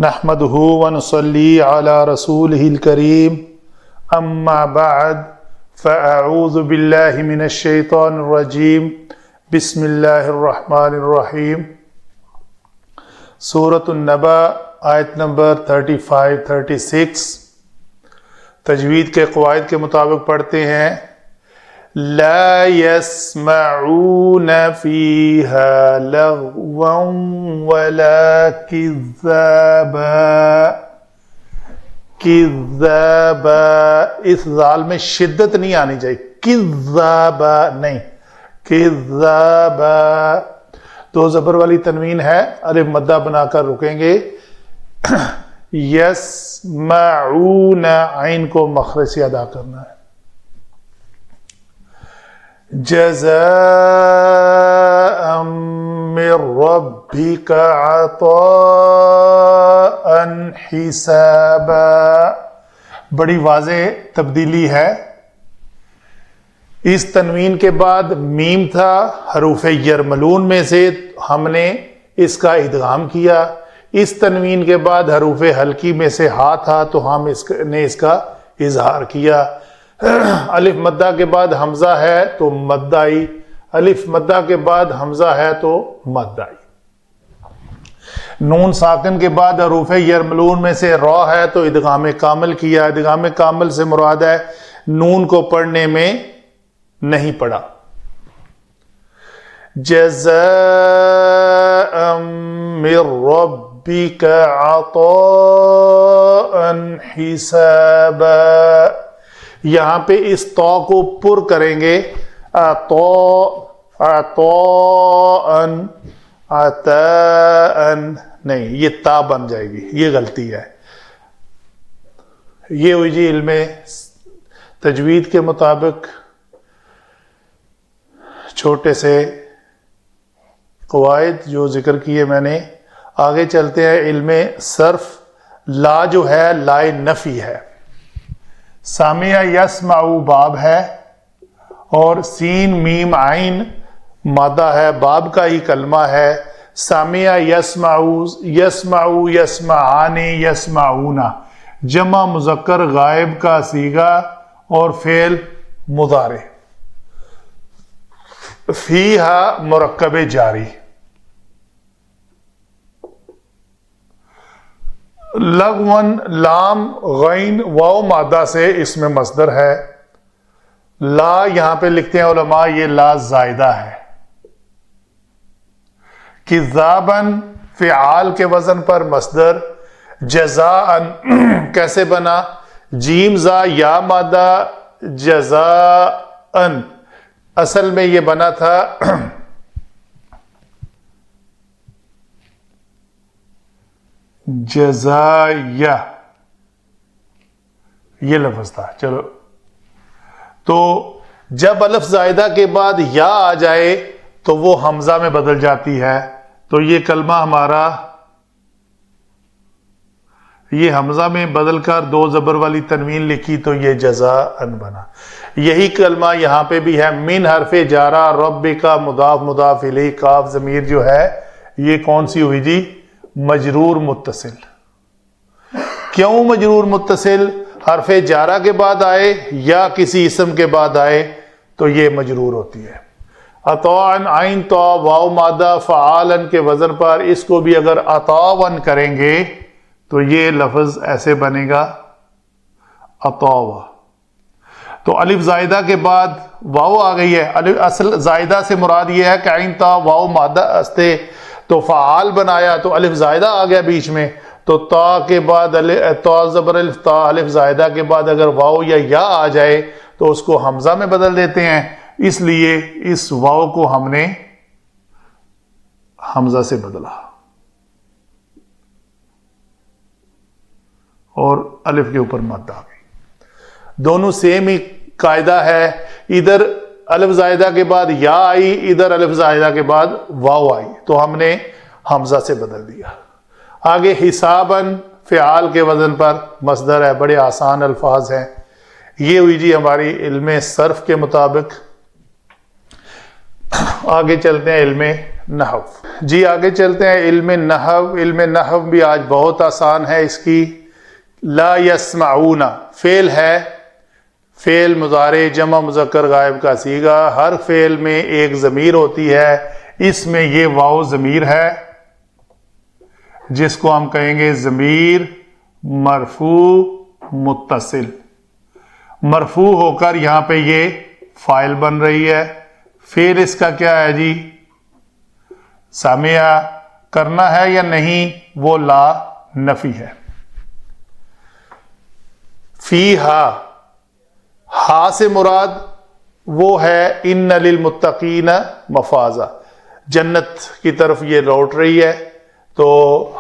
نحمده ونصلي على رسوله الكريم اما بعد فاعوذ بالله من الشیطان الرجیم بسم اللہ الرحمن الرحیم۔ سورۃ النبأ آیت نمبر 35-36 تجوید کے قواعد کے مطابق پڑھتے ہیں۔ لا يسمعون فيها لغوا ولا كذابا۔ کذابا، اس ذال میں شدت نہیں آنی چاہیے، کذابا نہیں، کذابا۔ دو زبر والی تنوین ہے، الف مدہ بنا کر رکیں گے۔ یسمعون، عین کو مخرج سے ادا کرنا ہے۔ جزاء من ربك عطاء حسابا۔ بڑی واضح تبدیلی ہے۔ اس تنوین کے بعد میم تھا حروف یرملون میں سے، ہم نے اس کا ادغام کیا۔ اس تنوین کے بعد حروف حلقی میں سے ہا تھا تو ہم نے اس کا اظہار کیا۔ الف مدہ کے بعد حمزہ ہے تو مد آئی، الف مدہ کے بعد حمزہ ہے تو مد آئی۔ نون ساکن کے بعد حروف یرملون میں سے را ہے تو ادغام کامل کیا۔ ادغام کامل سے مراد ہے نون کو پڑھنے میں نہیں پڑھا۔ جزاء من ربک عطاء حسابا۔ یہاں پہ اس تو کو پر کریں گے، عطاء عطاء نہیں، یہ تا بن جائے گی، یہ غلطی ہے۔ یہ ہوئی جی علم تجوید کے مطابق چھوٹے سے قواعد جو ذکر کیے میں نے۔ آگے چلتے ہیں علم صرف۔ لا جو ہے لائے نفی ہے، سامع یسمعو باب ہے، اور سین میم عین مادہ ہے، باب کا ہی کلمہ ہے۔ سامع یسمعو، یسمعو، یسمعان، یسمعون، جمع مذکر غائب کا صیغہ اور فعل مضارع۔ فیہا مرکب جاری۔ لغون، لام، غین، واو مادہ سے اس میں مصدر ہے۔ لا یہاں پہ لکھتے ہیں علماء یہ لا زائدہ ہے۔ کذابن فعال کے وزن پر مصدر۔ جزاءن کیسے بنا؟ جیم زا یا مادہ جزاءن، اصل میں یہ بنا تھا جزایا، یہ لفظ تھا۔ چلو، تو جب الف زائدہ کے بعد یا آ جائے تو وہ حمزہ میں بدل جاتی ہے، تو یہ کلمہ ہمارا یہ حمزہ میں بدل کر دو زبر والی تنوین لکھی تو یہ جزاء بنا۔ یہی کلمہ یہاں پہ بھی ہے۔ من حرف جارہ، رب کا مضاف مضاف الیہ، کاف ضمیر جو ہے یہ کون سی ہوئی جی؟ مجرور متصل۔ کیوں مجرور متصل؟ حرف جارہ کے بعد آئے یا کسی اسم کے بعد آئے تو یہ مجرور ہوتی ہے۔ عطاءً، عین تو واو مادہ فعالن کے وزن پر، اس کو بھی اگر عطاون کریں گے تو یہ لفظ ایسے بنے گا عطاوا۔ تو الف زائدہ کے بعد واو آ گئی ہے۔ اصل زائدہ سے مراد یہ ہے کہ عین تا واو مادہ استے تو فعال بنایا تو الف زائدہ آ گیا بیچ میں، تو تا کے بعد تا زبر الف تا، الف زائدہ کے بعد اگر واو یا آ جائے تو اس کو حمزہ میں بدل دیتے ہیں، اس لیے اس واو کو ہم نے حمزہ سے بدلا اور الف کے اوپر مد آ گئی۔ دونوں سیم ہی قاعدہ ہے، ادھر الف زائدہ کے بعد یا آئی، ادھر الف زائدہ کے بعد واو آئی، تو ہم نے حمزہ سے بدل دیا۔ آگے حساباً فعال کے وزن پر مصدر ہے، بڑے آسان الفاظ ہیں۔ یہ ہوئی جی ہماری علم صرف کے مطابق۔ آگے چلتے ہیں علم نحو۔ جی آگے چلتے ہیں علم نحو۔ علم نحو بھی آج بہت آسان ہے اس کی۔ لا یسمعون فعل ہے، فعل مضارع جمع مذکر غائب کا صیغہ، ہر فعل میں ایک ضمیر ہوتی ہے، اس میں یہ واو ضمیر ہے جس کو ہم کہیں گے ضمیر مرفوع متصل، مرفوع ہو کر یہاں پہ یہ فاعل بن رہی ہے۔ فعل اس کا کیا ہے جی؟ سامع کرنا ہے یا نہیں، وہ لا نفی ہے۔ فیہا، ہا سے مراد وہ ہے ان للمتقین مفازا، جنت کی طرف یہ لوٹ رہی ہے تو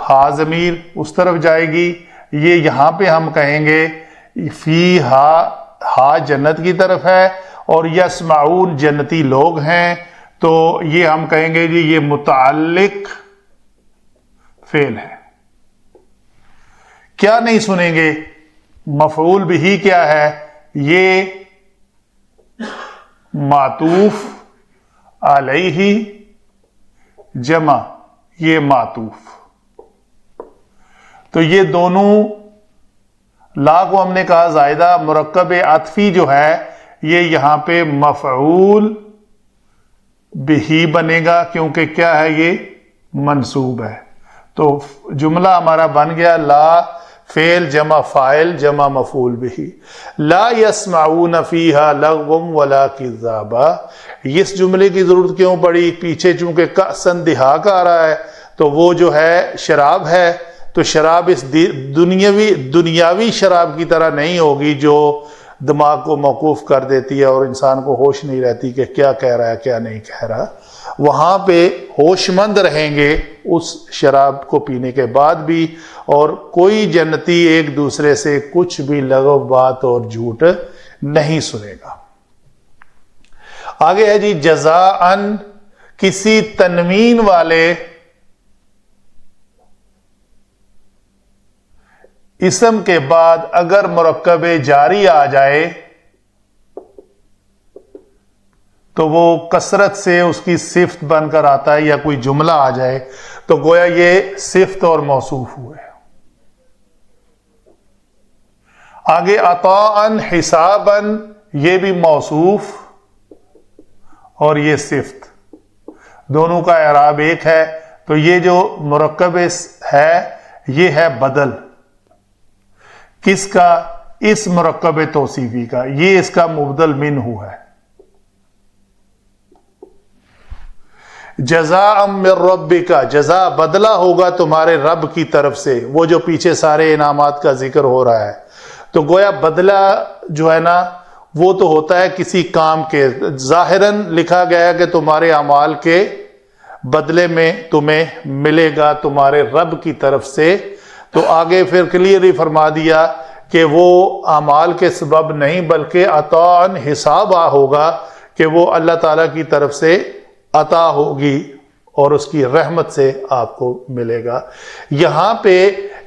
ہا ضمیر اس طرف جائے گی۔ یہ یہاں پہ ہم کہیں گے فیہا، ہا جنت کی طرف ہے اور یسمعون جنتی لوگ ہیں، تو یہ ہم کہیں گے جی یہ متعلق فعل ہے۔ کیا نہیں سنیں گے؟ مفعول بھی کیا ہے؟ یہ معطوف علیہ جمع یہ معطوف، تو یہ دونوں لا کو ہم نے کہا زائدہ، مرکب عطفی جو ہے یہ یہاں پہ مفعول بھی بنے گا کیونکہ کیا ہے یہ منصوب ہے، تو جملہ ہمارا بن گیا لا فعل جمع فاعل جمع مفعول بھی۔ لا یسمعون فیہا لغوا ولا کذابا، اس جملے کی ضرورت کیوں پڑی؟ پیچھے چونکہ کأسن دہاق آ رہا ہے تو وہ جو ہے شراب ہے، تو شراب اس دنیاوی شراب کی طرح نہیں ہوگی جو دماغ کو موقوف کر دیتی ہے اور انسان کو ہوش نہیں رہتی کہ کیا کہہ رہا ہے کیا نہیں کہہ رہا۔ وہاں پہ ہوش مند رہیں گے اس شراب کو پینے کے بعد بھی، اور کوئی جنتی ایک دوسرے سے کچھ بھی لغو بات اور جھوٹ نہیں سنے گا۔ آگے ہے جی جزاءً، کسی تنوین والے اسم کے بعد اگر مرکب جاری آ جائے تو وہ کثرت سے اس کی صفت بن کر آتا ہے، یا کوئی جملہ آ جائے تو گویا یہ صفت اور موصوف ہوئے۔ آگے عطاءً حساباً، یہ بھی موصوف اور یہ صفت، دونوں کا اعراب ایک ہے، تو یہ جو مرکب ہے یہ ہے بدل کس کا؟ اس مرکب توصیفی کا، یہ اس کا مبدل منہ ہے۔ جزاء من ربک، جزا بدلہ ہوگا تمہارے رب کی طرف سے، وہ جو پیچھے سارے انعامات کا ذکر ہو رہا ہے، تو گویا بدلہ جو ہے نا وہ تو ہوتا ہے کسی کام کے، ظاہراً لکھا گیا ہے کہ تمہارے اعمال کے بدلے میں تمہیں ملے گا تمہارے رب کی طرف سے، تو آگے پھر کلیئرلی فرما دیا کہ وہ اعمال کے سبب نہیں بلکہ عطاءً حسابا ہوگا، کہ وہ اللہ تعالیٰ کی طرف سے عطا ہوگی اور اس کی رحمت سے آپ کو ملے گا۔ یہاں پہ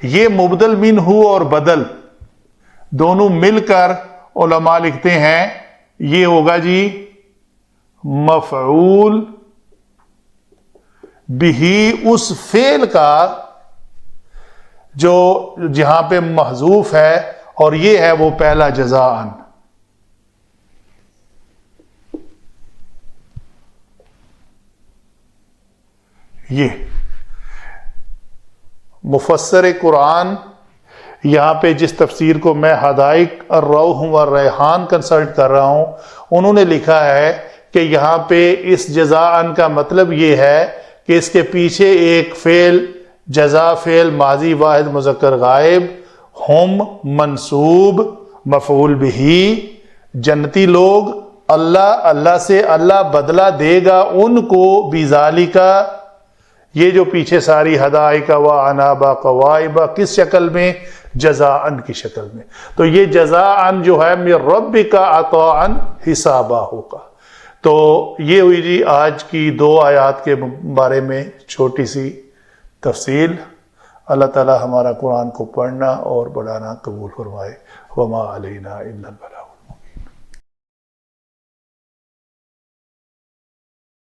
یہ مبدل منہ اور بدل دونوں مل کر علماء لکھتے ہیں یہ ہوگا جی مفعول بھی اس فعل کا جو جہاں پہ محذوف ہے، اور یہ ہے وہ پہلا جزاءً۔ یہ مفسر قرآن یہاں پہ جس تفسیر کو میں حدائق الروح والریحان کنسلٹ کر رہا ہوں، انہوں نے لکھا ہے کہ یہاں پہ اس جزاءً کا مطلب یہ ہے کہ اس کے پیچھے ایک فعل جزا فعل ماضی واحد مذکر غائب، ہم منصوب مفعول بھی، جنتی لوگ، اللہ سے اللہ بدلہ دے گا ان کو بذالکا، یہ جو پیچھے ساری حدائق و عنابا قوائبا کس شکل میں؟ جزاءً کی شکل میں، تو یہ جزاءً جو ہے من ربک عطاءً حسابا ہوگا۔ تو یہ ہوئی جی آج کی 2 آیات کے بارے میں چھوٹی سی تفصیل۔ اللہ تعالی ہمارا قرآن کو پڑھنا اور بڑھانا قبول فرمائے۔ وما علینا الا البلاغ۔